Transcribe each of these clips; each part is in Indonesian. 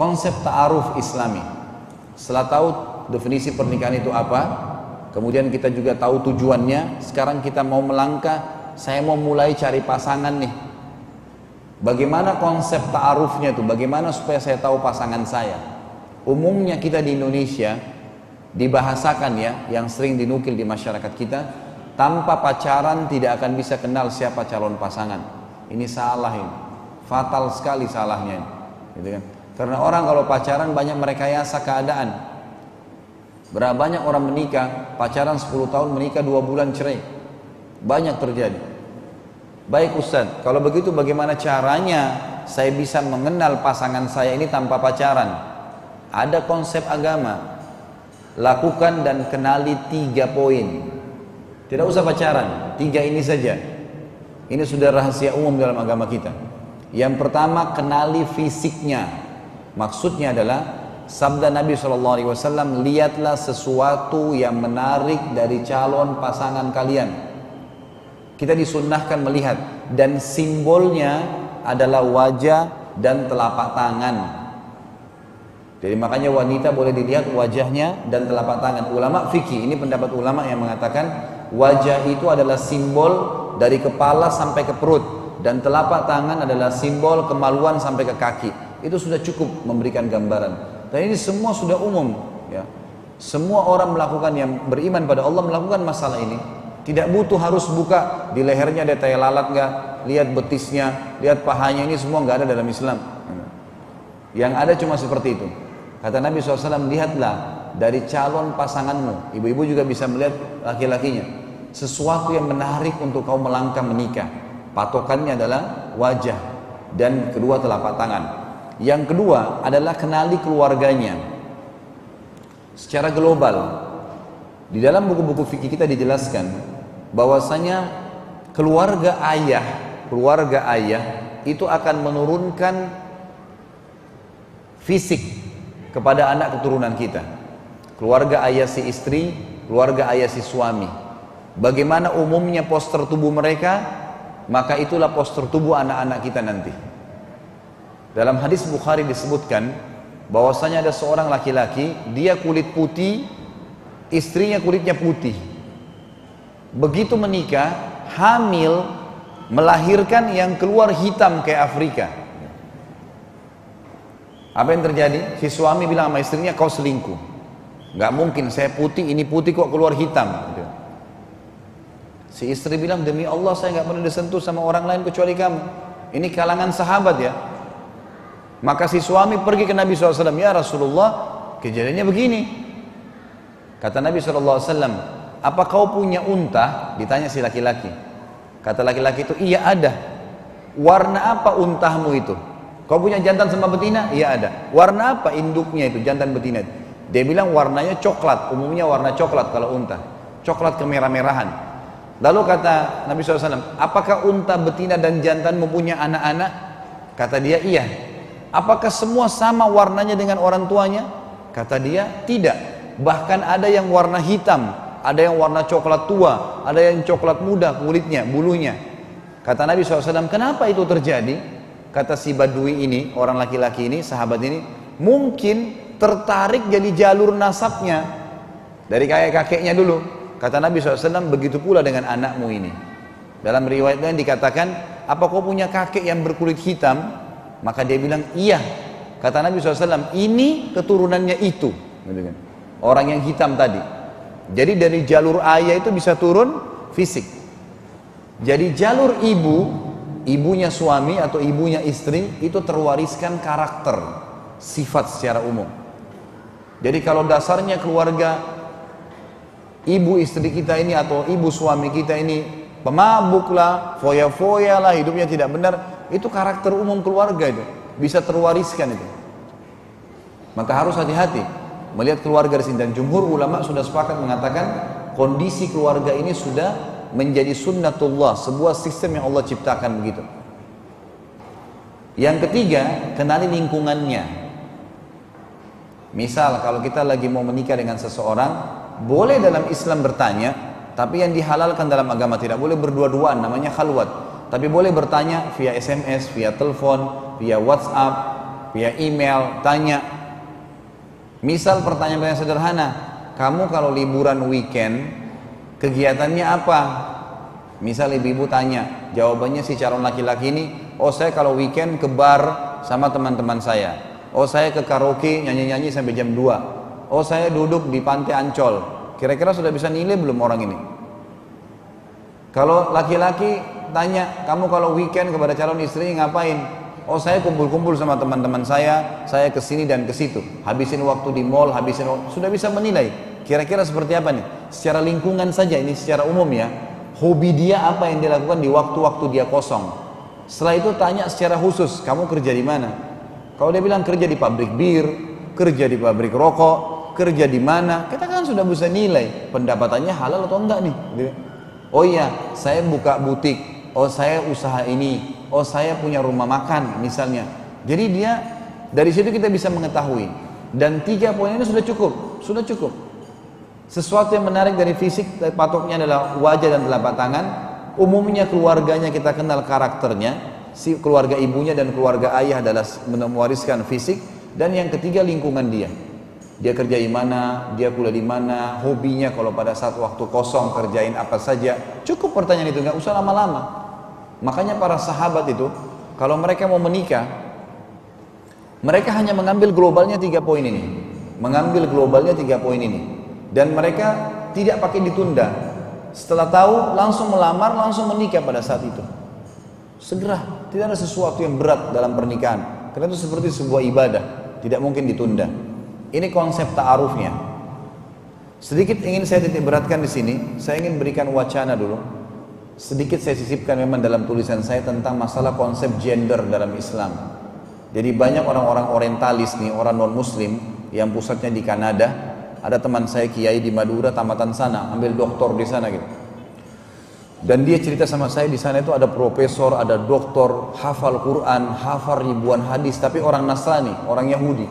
konsep ta'aruf Islami. Setelah tahu definisi pernikahan itu apa, kemudian kita juga tahu tujuannya, sekarang kita mau melangkah, saya mau mulai cari pasangan nih. Bagaimana konsep ta'arufnya itu? Bagaimana supaya saya tahu pasangan saya? Umumnya kita di Indonesia dibahasakan ya, yang sering dinukil di masyarakat kita, tanpa pacaran tidak akan bisa kenal siapa calon pasangan. Ini salah ini, fatal sekali salahnya ini, gitu kan? Karena orang kalau pacaran banyak merekayasa keadaan. Berapa banyak orang menikah, pacaran 10 tahun, menikah 2 bulan cerai. Banyak terjadi. Baik Ustaz, kalau begitu bagaimana caranya saya bisa mengenal pasangan saya ini tanpa pacaran? Ada konsep agama, lakukan dan kenali 3 poin. Tidak usah pacaran, 3 ini saja. Ini sudah rahasia umum dalam agama kita. Yang pertama, kenali fisiknya. Maksudnya adalah sabda Nabi SAW, lihatlah sesuatu yang menarik dari calon pasangan kalian. Kita disunnahkan melihat, dan simbolnya adalah wajah dan telapak tangan. Jadi makanya wanita boleh dilihat wajahnya dan telapak tangan. Ulama fikih, ini pendapat ulama yang mengatakan wajah itu adalah simbol dari kepala sampai ke perut, dan telapak tangan adalah simbol kemaluan sampai ke kaki. Itu sudah cukup memberikan gambaran. Dan ini semua sudah umum ya. Semua orang melakukan, yang beriman pada Allah melakukan masalah ini. Tidak butuh harus buka di lehernya ada tai lalat nggak, lihat betisnya, lihat pahanya, ini semua nggak ada dalam Islam. Yang ada cuma seperti itu. Kata Nabi SAW, lihatlah dari calon pasanganmu. Ibu-ibu juga bisa melihat laki-lakinya. Sesuatu yang menarik untuk kau melangkah menikah. Patokannya adalah wajah dan kedua telapak tangan. Yang kedua adalah kenali keluarganya. Secara global, di dalam buku-buku fikih kita dijelaskan bahwasanya keluarga ayah itu akan menurunkan fisik kepada anak keturunan kita. Keluarga ayah si istri, keluarga ayah si suami. Bagaimana umumnya postur tubuh mereka, maka itulah postur tubuh anak-anak kita nanti. Dalam hadis Bukhari disebutkan bahwasanya ada seorang laki-laki, dia kulit putih, istrinya kulitnya putih. Begitu menikah, hamil, melahirkan yang keluar hitam kayak Afrika. Apa yang terjadi? Si suami bilang sama istrinya, kau selingkuh. Gak mungkin, saya putih, ini putih kok keluar hitam. Si istri bilang, demi Allah saya gak pernah disentuh sama orang lain kecuali kamu. Ini kalangan sahabat ya. Maka si suami pergi ke Nabi SAW, ya Rasulullah, kejadiannya begini. Kata Nabi SAW, apa kau punya unta? Ditanya si laki-laki. Kata laki-laki itu, iya ada. Warna apa untahmu itu? Kau punya jantan sama betina? Iya ada. Warna apa induknya itu, jantan betina itu? Dia bilang warnanya coklat. Umumnya warna coklat kalau unta. Coklat kemerah-merahan. Lalu kata Nabi SAW, apakah unta betina dan jantan mempunyai anak-anak? Kata dia, iya. Apakah semua sama warnanya dengan orang tuanya? Kata dia, tidak. Bahkan ada yang warna hitam, ada yang warna coklat tua, ada yang coklat muda kulitnya, bulunya. Kata Nabi SAW, kenapa itu terjadi? Kata si badui ini, orang laki-laki ini, sahabat ini, mungkin tertarik jadi jalur nasabnya dari kakek-kakeknya dulu. Kata Nabi SAW, begitu pula dengan anakmu ini. Dalam riwayat lain dikatakan, apa kau punya kakek yang berkulit hitam? Maka dia bilang, iya. Kata Nabi SAW, ini keturunannya itu. Orang yang hitam tadi. Jadi dari jalur ayah itu bisa turun fisik. Jadi jalur ibu, ibunya suami atau ibunya istri, itu terwariskan karakter, sifat secara umum. Jadi kalau dasarnya keluarga ibu istri kita ini atau ibu suami kita ini pemabuk lah, foya-foya lah, hidupnya tidak benar, itu karakter umum keluarga itu, bisa terwariskan itu. Maka harus hati-hati melihat keluarga di sini, dan jumhur ulama sudah sepakat mengatakan kondisi keluarga ini sudah menjadi sunnatullah, sebuah sistem yang Allah ciptakan begitu. Yang ketiga, kenali lingkungannya. Misal kalau kita lagi mau menikah dengan seseorang, boleh dalam Islam bertanya, tapi yang dihalalkan dalam agama tidak boleh berdua-duaan, namanya khalwat. Tapi boleh bertanya via SMS, via telepon, via WhatsApp, via email, tanya. Misal pertanyaan-pertanyaan sederhana, kamu kalau liburan weekend, kegiatannya apa? Misal ibu-ibu tanya, jawabannya si calon laki-laki ini, oh saya kalau weekend ke bar sama teman-teman saya. Oh saya ke karaoke nyanyi-nyanyi sampai jam 2. Oh saya duduk di pantai Ancol. Kira-kira sudah bisa nilai belum orang ini? Kalau laki-laki tanya, kamu kalau weekend kepada calon istri ngapain? Oh saya kumpul-kumpul sama teman-teman saya kesini dan ke situ. Habisin waktu di mall, sudah bisa menilai. Kira-kira seperti apa nih? Secara lingkungan saja, ini secara umum ya. Hobi dia apa yang dia lakukan di waktu-waktu dia kosong. Setelah itu tanya secara khusus, kamu kerja di mana? Kalau dia bilang kerja di pabrik bir, kerja di pabrik rokok, kerja di mana, kita kan sudah bisa nilai pendapatannya halal atau enggak nih. Oh iya, saya buka butik. Oh saya usaha ini. Oh saya punya rumah makan misalnya. Jadi dia dari situ kita bisa mengetahui. Dan 3 poin ini sudah cukup. Sesuatu yang menarik dari fisik patoknya adalah wajah dan telapak tangan. Umumnya keluarganya kita kenal karakternya, si keluarga ibunya dan keluarga ayah adalah mewariskan fisik. Dan yang ketiga lingkungan dia. Dia kerja di mana, dia kuliah di mana, hobinya kalau pada saat waktu kosong kerjain apa saja. Cukup pertanyaan itu, nggak usah lama-lama. Makanya para sahabat itu kalau mereka mau menikah, mereka hanya mengambil globalnya 3 poin ini. Dan mereka tidak pakai ditunda. Setelah tahu langsung melamar, langsung menikah pada saat itu. Segera, tidak ada sesuatu yang berat dalam pernikahan. Karena itu seperti sebuah ibadah, tidak mungkin ditunda. Ini konsep ta'arufnya. Sedikit ingin saya titik beratkan di sini. Saya ingin berikan wacana dulu. Sedikit saya sisipkan memang dalam tulisan saya tentang masalah konsep gender dalam Islam. Jadi banyak orang-orang orientalis nih, orang non-muslim yang pusatnya di Kanada. Ada teman saya kiai di Madura, tamatan sana, ambil doktor di sana gitu. Dan dia cerita sama saya di sana itu ada profesor, ada doktor, hafal Quran, hafal ribuan hadis, tapi orang Nasrani, orang Yahudi.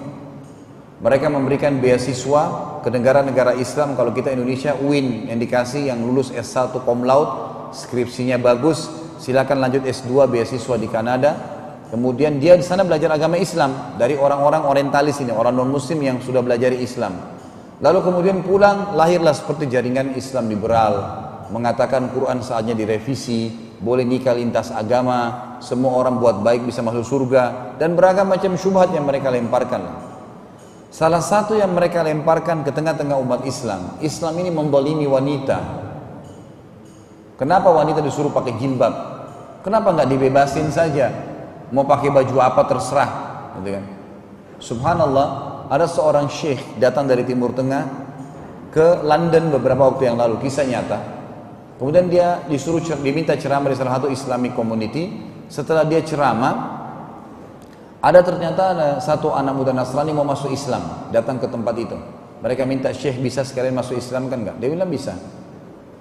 Mereka memberikan beasiswa ke negara-negara Islam. Kalau kita Indonesia UIN yang dikasih, yang lulus S1 cum laude, skripsinya bagus, silakan lanjut S2 beasiswa di Kanada. Kemudian dia di sana belajar agama Islam dari orang-orang orientalis ini, orang non-muslim yang sudah belajar Islam. Lalu kemudian pulang, lahirlah seperti jaringan Islam liberal, mengatakan Quran saatnya direvisi, boleh nikah lintas agama, semua orang buat baik bisa masuk surga, dan beragam macam syubhat yang mereka lemparkan. Salah satu yang mereka lemparkan ke tengah-tengah umat Islam, Islam ini mendolimi wanita. Kenapa wanita disuruh pakai jilbab? Kenapa nggak dibebasin saja? Mau pakai baju apa terserah, gitu kan? Subhanallah, ada seorang syekh datang dari Timur Tengah ke London beberapa waktu yang lalu, kisah nyata. Kemudian dia diminta ceramah di salah satu Islamic community. Setelah dia ceramah, ternyata ada satu anak muda Nasrani mau masuk Islam, datang ke tempat itu. Mereka minta syekh bisa sekalian masuk Islam kan enggak? Dia bilang bisa.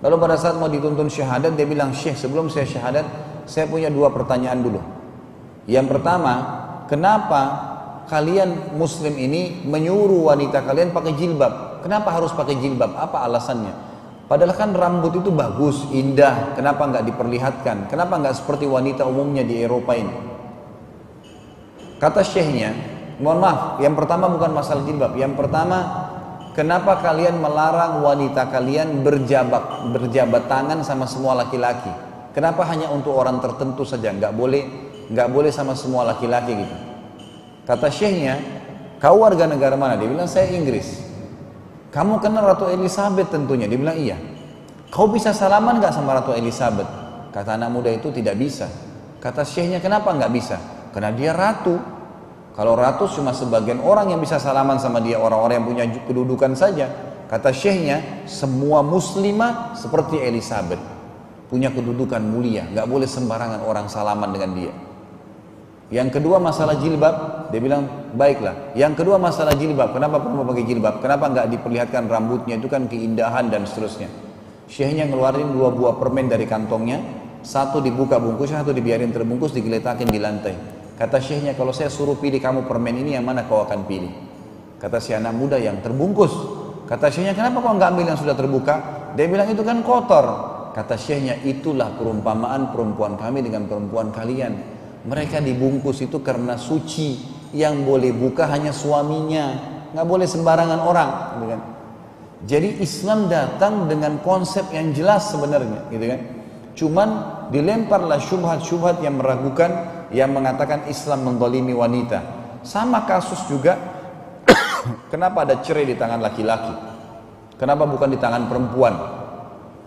Lalu pada saat mau dituntun syahadat, dia bilang, syekh sebelum saya syahadat, saya punya 2 pertanyaan dulu. Yang pertama, kenapa kalian muslim ini menyuruh wanita kalian pakai jilbab? Kenapa harus pakai jilbab? Apa alasannya? Padahal kan rambut itu bagus, indah, kenapa nggak diperlihatkan? Kenapa nggak seperti wanita umumnya di Eropa ini? Kata syekhnya, mohon maaf, yang pertama bukan masalah jilbab. Yang pertama, kenapa kalian melarang wanita kalian berjabat tangan sama semua laki-laki? Kenapa hanya untuk orang tertentu saja? Nggak boleh sama semua laki-laki gitu. Kata syekhnya, kau warga negara mana? Dia bilang, saya Inggris. Kamu kenal Ratu Elizabeth tentunya? Dia bilang, iya. Kau bisa salaman nggak sama Ratu Elizabeth? Kata anak muda itu, tidak bisa. Kata syekhnya, kenapa nggak bisa? Karena dia ratu. Kalau ratu cuma sebagian orang yang bisa salaman sama dia, orang-orang yang punya kedudukan saja. Kata syekhnya, semua muslimah seperti Elizabeth, punya kedudukan mulia, nggak boleh sembarangan orang salaman dengan dia. Yang kedua masalah jilbab, dia bilang baiklah. Yang kedua masalah jilbab, kenapa perlu pakai jilbab? Kenapa nggak diperlihatkan rambutnya? Itu kan keindahan dan seterusnya. Syekhnya ngeluarin 2 buah permen dari kantongnya, satu dibuka bungkusnya, satu dibiarin terbungkus, digeletakin di lantai. Kata syekhnya, kalau saya suruh pilih kamu permen ini, yang mana kau akan pilih? Kata si anak muda, yang terbungkus. Kata syekhnya, kenapa kau nggak ambil yang sudah terbuka? Dia bilang, itu kan kotor. Kata syekhnya, itulah perumpamaan perempuan kami dengan perempuan kalian. Mereka dibungkus itu karena suci, yang boleh buka hanya suaminya, nggak boleh sembarangan orang, gitu kan. Jadi Islam datang dengan konsep yang jelas sebenarnya, gitu kan. Cuman dilemparlah syubhat-syubhat yang meragukan, yang mengatakan Islam menzalimi wanita. Sama kasus juga, kenapa ada cerai di tangan laki-laki? Kenapa bukan di tangan perempuan?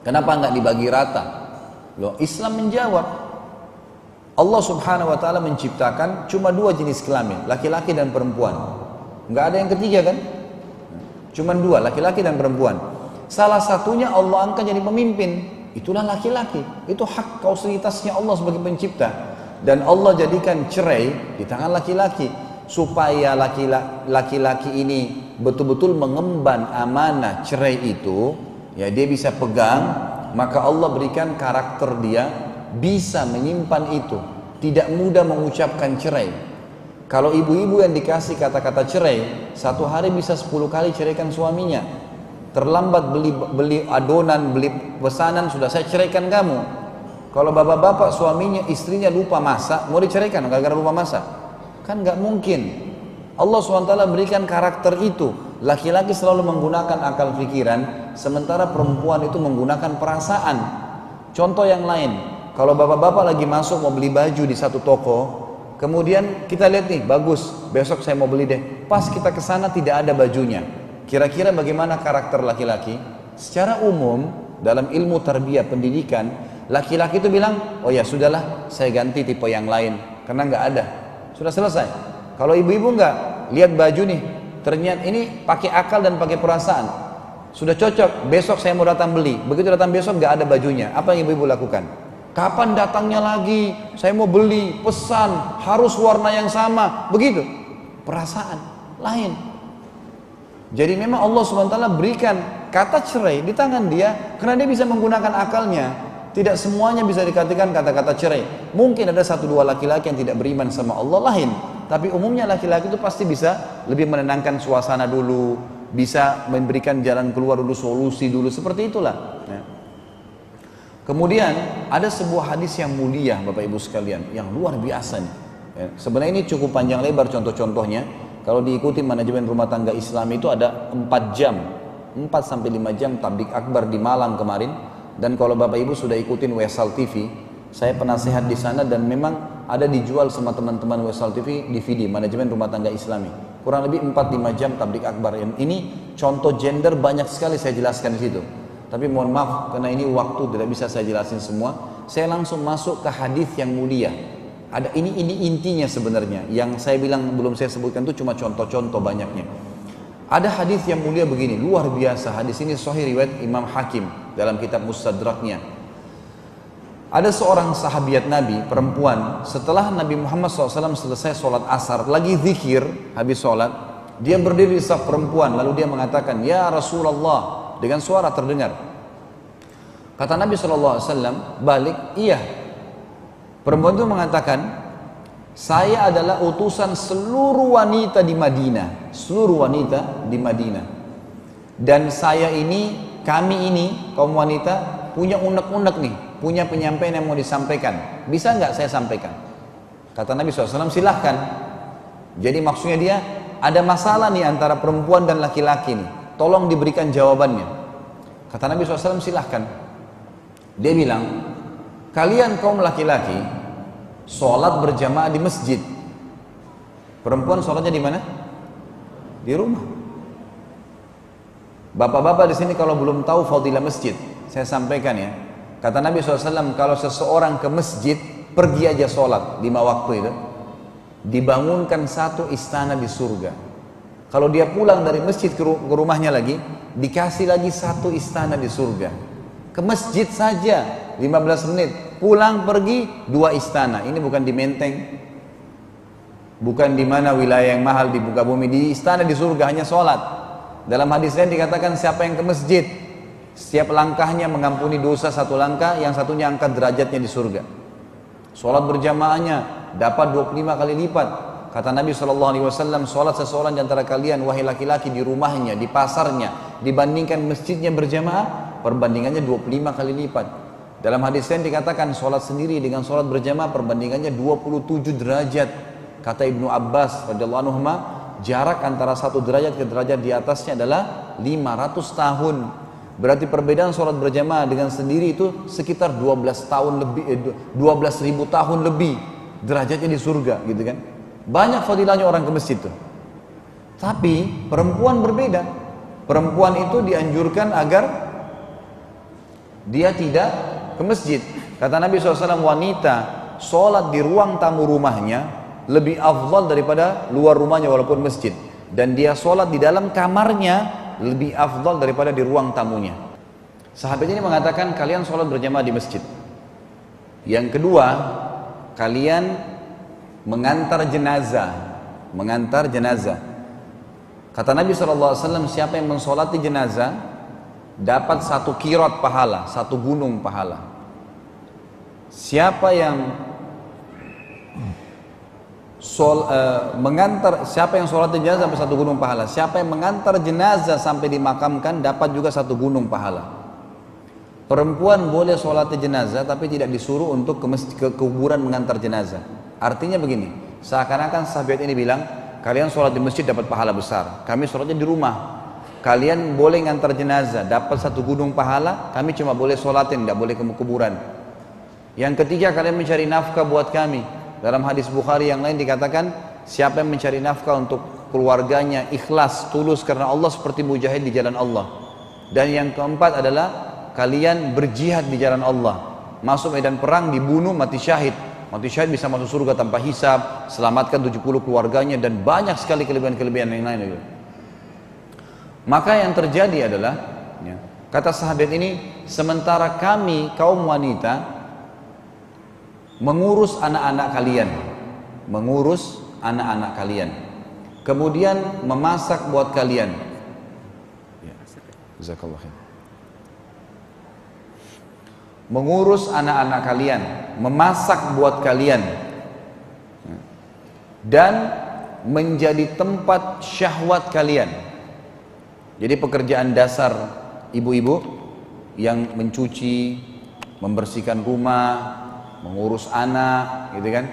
Kenapa nggak dibagi rata? Loh, Islam menjawab, Allah subhanahu wa ta'ala menciptakan cuma dua jenis kelamin, laki-laki dan perempuan. Nggak ada yang ketiga kan? Cuma dua, laki-laki dan perempuan. Salah satunya Allah angkat jadi pemimpin, itulah laki-laki. Itu hak kausulitasnya Allah sebagai pencipta. Dan Allah jadikan cerai di tangan laki-laki, supaya laki-laki ini betul-betul mengemban amanah cerai itu, ya dia bisa pegang, maka Allah berikan karakter dia bisa menyimpan itu, tidak mudah mengucapkan cerai. Kalau ibu-ibu yang dikasih kata-kata cerai, satu hari bisa 10 kali ceraikan suaminya. Terlambat beli adonan, beli pesanan, sudah saya ceraikan kamu. Kalau bapak-bapak suaminya, istrinya lupa masak, mau diceraikan gara-gara lupa masak? Kan nggak mungkin. Allah SWT berikan karakter itu. Laki-laki selalu menggunakan akal pikiran, sementara perempuan itu menggunakan perasaan. Contoh yang lain, kalau bapak-bapak lagi masuk mau beli baju di satu toko, kemudian kita lihat nih, bagus, besok saya mau beli deh. Pas kita ke sana tidak ada bajunya. Kira-kira bagaimana karakter laki-laki? Secara umum dalam ilmu tarbiyah pendidikan, laki-laki itu bilang, oh ya sudahlah, saya ganti tipe yang lain karena nggak ada. Sudah selesai. Kalau ibu-ibu nggak, lihat baju nih, ternyata ini pakai akal dan pakai perasaan. Sudah cocok, besok saya mau datang beli. Begitu datang besok nggak ada bajunya. Apa yang ibu-ibu lakukan? Kapan datangnya lagi? Saya mau beli, pesan, harus warna yang sama. Begitu. Perasaan lain. Jadi memang Allah SWT berikan kata cerai di tangan dia karena dia bisa menggunakan akalnya. Tidak semuanya bisa dikatakan kata-kata cerai. Mungkin ada satu dua laki-laki yang tidak beriman sama Allah lain. Tapi umumnya laki-laki itu pasti bisa lebih menenangkan suasana dulu, bisa memberikan jalan keluar dulu, solusi dulu, seperti itulah. Ya. Kemudian ada sebuah hadis yang mulia Bapak Ibu sekalian, yang luar biasa nih. Ya, sebenarnya ini cukup panjang lebar contoh-contohnya. Kalau diikuti manajemen rumah tangga Islam itu ada 4 jam, 4 sampai 5 jam tablik akbar di Malang kemarin. Dan kalau Bapak Ibu sudah ikutin Wesal TV, saya penasehat di sana dan memang ada dijual sama teman-teman Wesal TV DVD manajemen rumah tangga Islami. Kurang lebih 4-5 jam tablik akbar. Ini contoh gender banyak sekali saya jelaskan di situ. Tapi mohon maaf karena ini waktu tidak bisa saya jelasin semua. Saya langsung masuk ke hadis yang mulia. Ada ini intinya sebenarnya. Yang saya bilang belum saya sebutkan itu cuma contoh-contoh banyaknya. Ada hadis yang mulia begini, luar biasa. Hadis ini sahih riwayat Imam Hakim dalam kitab Mustadraknya. Ada seorang sahabiat Nabi perempuan, setelah Nabi Muhammad SAW selesai sholat asar, lagi zikir habis sholat, dia berdiri di saf perempuan, lalu dia mengatakan, ya Rasulullah, dengan suara terdengar. Kata Nabi SAW, balik, iya. Perempuan itu mengatakan, saya adalah utusan seluruh wanita di Madinah, seluruh wanita di Madinah. Dan saya ini, kami ini, kaum wanita, punya unek-unek nih, punya penyampaian yang mau disampaikan. Bisa nggak saya sampaikan? Kata Nabi SAW, silahkan. Jadi maksudnya dia, ada masalah nih antara perempuan dan laki-laki nih. Tolong diberikan jawabannya. Kata Nabi SAW, silahkan. Dia bilang, kalian kaum laki-laki, sholat berjamaah di masjid. Perempuan sholatnya di mana? Di rumah. Bapak-bapak di sini kalau belum tahu fadilah masjid, saya sampaikan ya. Kata Nabi SAW, kalau seseorang ke masjid, pergi aja sholat 5 waktu itu, dibangunkan satu istana di surga. Kalau dia pulang dari masjid ke rumahnya lagi, dikasih lagi satu istana di surga. Ke masjid saja 15 menit, pulang pergi 2 istana. Ini bukan di Menteng, bukan di mana wilayah yang mahal di muka bumi, di istana di surga hanya sholat. Dalam hadis lain dikatakan siapa yang ke masjid, setiap langkahnya mengampuni dosa 1 langkah, yang satunya angkat derajatnya di surga. Sholat berjamaahnya dapat 25 kali lipat. Kata Nabi SAW, sholat seseorang di antara kalian, wahai laki-laki, di rumahnya, di pasarnya, dibandingkan masjidnya berjamaah, perbandingannya 25 kali lipat. Dalam hadis lain dikatakan sholat sendiri dengan sholat berjamaah perbandingannya 27 derajat. Kata Ibnu Abbas radhiyallahu anhu, jarak antara satu derajat ke derajat di atasnya adalah 500 tahun. Berarti perbedaan sholat berjamaah dengan sendiri itu sekitar 12 tahun lebih, 12.000 tahun lebih derajatnya di surga, gitu kan? Banyak fadilahnya orang ke masjid itu. Tapi perempuan berbeda. Perempuan itu dianjurkan agar dia tidak ke masjid. Kata Nabi SAW, wanita sholat di ruang tamu rumahnya lebih afdal daripada luar rumahnya walaupun masjid. Dan dia sholat di dalam kamarnya lebih afdal daripada di ruang tamunya. Sahabat ini mengatakan, kalian sholat berjamaah di masjid. Yang kedua, kalian mengantar jenazah. Mengantar jenazah. Kata Nabi SAW, siapa yang mensolati jenazah dapat 1 kirot pahala, 1 gunung pahala. Siapa yang siapa yang sholat jenazah sampai 1 gunung pahala. Siapa yang mengantar jenazah sampai dimakamkan dapat juga 1 gunung pahala. Perempuan boleh sholat jenazah tapi tidak disuruh untuk ke kuburan mengantar jenazah. Artinya begini, seakan-akan sahabat ini bilang, kalian sholat di masjid dapat pahala besar, kami sholatnya di rumah. Kalian boleh ngantar jenazah dapat 1 gunung pahala, kami cuma boleh sholatin, tidak boleh ke kuburan. Yang ketiga, kalian mencari nafkah buat kami. Dalam hadis Bukhari yang lain dikatakan, siapa yang mencari nafkah untuk keluarganya ikhlas, tulus karena Allah seperti mujahid di jalan Allah. Dan yang keempat adalah kalian berjihad di jalan Allah. Masuk medan perang, dibunuh, mati syahid. Mati syahid bisa masuk surga tanpa hisab, selamatkan 70 keluarganya, dan banyak sekali kelebihan-kelebihan yang lain. Maka yang terjadi adalah, kata sahabat ini, sementara kami kaum wanita mengurus anak-anak kalian, kemudian memasak buat kalian. Jazakallah khair. Mengurus anak-anak kalian, memasak buat kalian, dan menjadi tempat syahwat kalian. Jadi pekerjaan dasar ibu-ibu yang mencuci, membersihkan rumah, mengurus anak, gitu kan?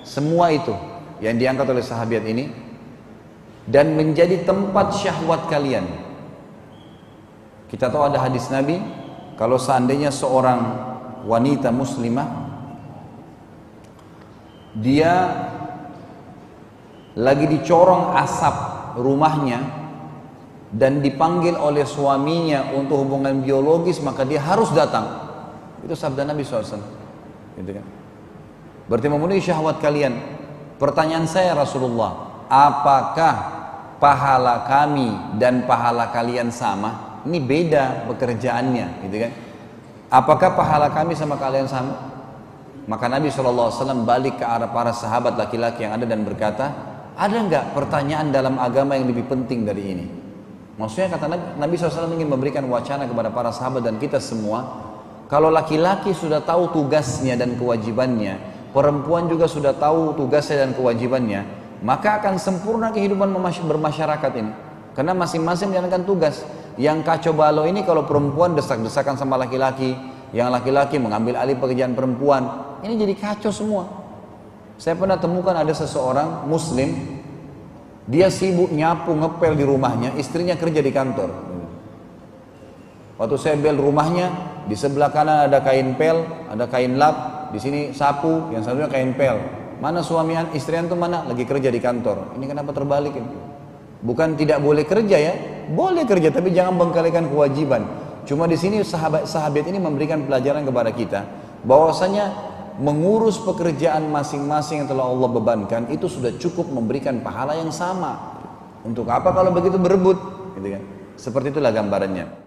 Semua itu yang diangkat oleh sahabat ini, dan menjadi tempat syahwat kalian. Kita tahu ada hadis Nabi, kalau seandainya seorang wanita muslimah dia lagi dicorong asap rumahnya dan dipanggil oleh suaminya untuk hubungan biologis, maka dia harus datang. Itu sabda Nabi SAW. Gitu kan? Berarti memenuhi syahwat kalian. Pertanyaan saya, Rasulullah, apakah pahala kami dan pahala kalian sama? Ini beda pekerjaannya, gitu kan? Apakah pahala kami sama kalian sama? Maka Nabi SAW balik ke arah para sahabat laki-laki yang ada dan berkata, ada nggak pertanyaan dalam agama yang lebih penting dari ini? Maksudnya kata Nabi SAW ingin memberikan wacana kepada para sahabat dan kita semua, kalau laki-laki sudah tahu tugasnya dan kewajibannya, perempuan juga sudah tahu tugasnya dan kewajibannya, maka akan sempurna kehidupan bermasyarakat ini. Karena masing-masing menjalankan tugas. Yang kacau balau ini kalau perempuan desak-desakan sama laki-laki, yang laki-laki mengambil alih pekerjaan perempuan, ini jadi kacau semua. Saya pernah temukan ada seseorang muslim, dia sibuk nyapu ngepel di rumahnya, istrinya kerja di kantor. Waktu saya bel rumahnya, di sebelah kanan ada kain pel, ada kain lap, di sini sapu, yang satunya kain pel. Mana suami istri antum mana? Lagi kerja di kantor. Ini kenapa terbalik ini? Bukan tidak boleh kerja ya, boleh kerja tapi jangan bengkalikan kewajiban. Cuma di sini sahabat ini memberikan pelajaran kepada kita bahwasanya mengurus pekerjaan masing-masing yang telah Allah bebankan itu sudah cukup memberikan pahala yang sama. Untuk apa kalau begitu berebut? Gitu kan? Seperti itulah gambarannya.